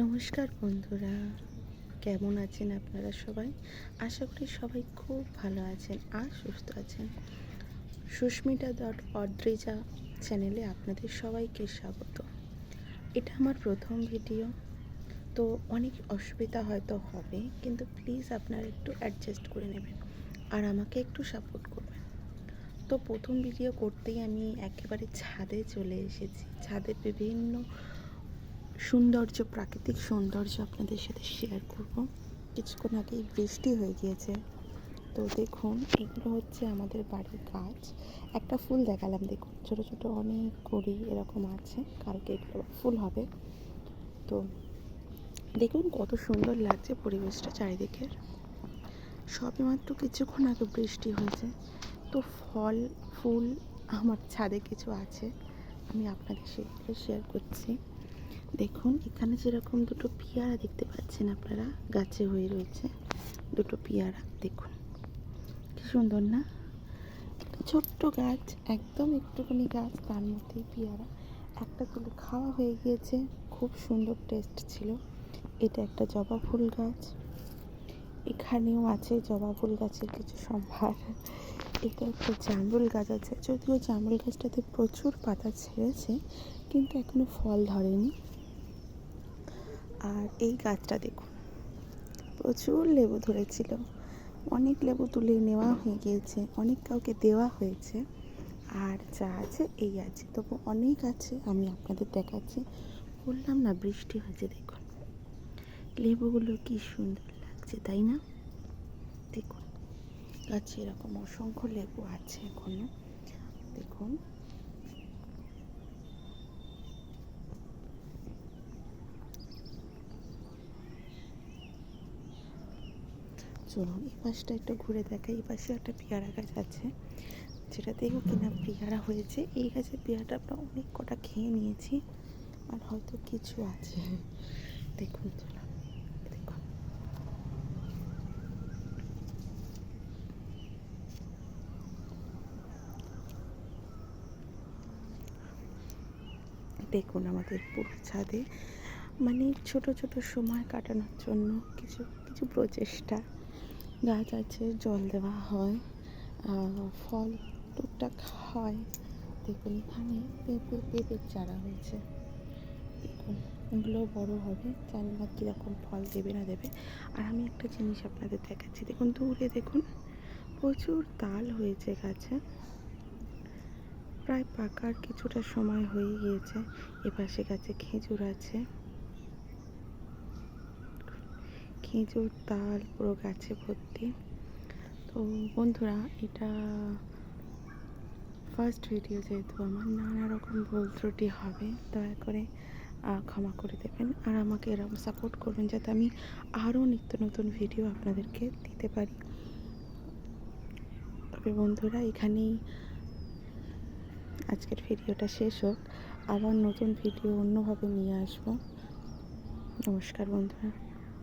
নমস্কার বন্ধুরা, কেমন আছেন আপনারা সবাই? আশা করি সবাই খুব ভালো আছেন আর সুস্থ আছেন। সুস্মিতা.অদ্রিজা চ্যানেলে আপনাদের সবাইকে স্বাগত। এটা আমার প্রথম ভিডিও, তো অনেক অসুবিধা হয়তো হবে, কিন্তু প্লিজ আপনারা একটু অ্যাডজাস্ট করে নেবেন আর আমাকে একটু সাপোর্ট করবেন। তো প্রথম ভিডিও করতেই আমি একেবারে ছাদে চলে এসেছি। ছাদের বিভিন্ন সৌন্দর্য, প্রাকৃতিক সৌন্দর্য আপনাদের সাথে শেয়ার করব। কিছুক্ষণ আগেই বৃষ্টি হয়ে গিয়েছে, তো দেখুন এগুলো হচ্ছে আমাদের বাড়ির গাছ। একটা ফুল দেখালাম, দেখুন ছোটো ছোটো অনেক কড়ি এরকম আছে, কালকে এগুলো ফুল হবে। তো দেখুন কত সুন্দর লাগছে পরিবেশটা চারিদিকের। সবেমাত্র কিছুক্ষণ আগে বৃষ্টি হয়েছে, তো ফল ফুল আমার ছাদে কিছু আছে, আমি আপনাদের সেগুলো শেয়ার করছি। দেখুন এখানে যেরকম দুটো পেয়ারা দেখতে পাচ্ছেন আপনারা, গাছে হয়ে রয়েছে দুটো পেয়ারা। দেখুন কি সুন্দর না? ছোট্ট গাছ, একদম একটুখানি গাছ, তার মধ্যেই পেয়ারা। একটা তুলে খাওয়া হয়ে গিয়েছে, খুব সুন্দর টেস্ট ছিল। এটা একটা জবা ফুল গাছ, এখানেও আছে জবা ফুল গাছের কিছু সম্ভার। এটা একটা জামরুল গাছ আছে, যদিও জামরুল গাছটাতে প্রচুর পাতা ছেড়েছে কিন্তু এখনো ফল ধরেনি। আর এই গাছটা দেখুন, প্রচুর লেবু ধরেছিল, অনেক লেবু তুলে নেওয়া হয়ে গিয়েছে, অনেক কাউকে দেওয়া হয়েছে। আর যা আছে এই আছে, তবু অনেক আছে, আমি আপনাদের দেখাচ্ছি। বললাম না বৃষ্টি হয়েছে, দেখুন লেবুগুলো কি সুন্দর লাগছে, তাই না? দেখুন গাছে এরকম অসংখ্য লেবু আছে এখনো। দেখুন চলুন এই পাশটা একটু ঘুরে দেখাই। এই পাশে একটা পেয়ারা গাছ আছে, যেটাতেও কিনা পেয়ারা হয়েছে। এই গাছের পেয়ারাটা আমরা অনেক কটা খেয়ে নিয়েছি, আর হয়তো কিছু আছে। দেখুন চলুন, দেখুন দেখুন আমাদের পুরো ছাদে মানে ছোট ছোট সময় কাটানোর জন্য কিছু কিছু প্রচেষ্টা। গাছ আছে, জল দেওয়া হয়, ফল টুকটাক হয়। দেখুন এখানে পেঁপের চারা হয়েছে, দেখুন এগুলো বড় হবে, জানি না কীরকম ফল দেবে না দেবে। আর আমি একটা জিনিস আপনাদের দেখাচ্ছি, দেখুন দূরে দেখুন প্রচুর তাল হয়েছে গাছে, প্রায় পাকার কিছুটা সময় হয়ে গিয়েছে। এপাশে গাছে খেজুর আছে, খেজুর তাল পুরো গাছে ভর্তি। তো বন্ধুরা, এটা ফার্স্ট ভিডিও, যেহেতু আমার নানা রকম ভুল ত্রুটি হবে, দয়া করে ক্ষমা করে দেবেন আর আমাকে এরকম সাপোর্ট করবেন, যাতে আমি আরও নিত্য নতুন ভিডিও আপনাদেরকে দিতে পারি। তবে বন্ধুরা, এখানেই আজকের ভিডিওটা শেষ হোক, আবার নতুন ভিডিও অন্যভাবে নিয়ে আসবো। নমস্কার বন্ধুরা।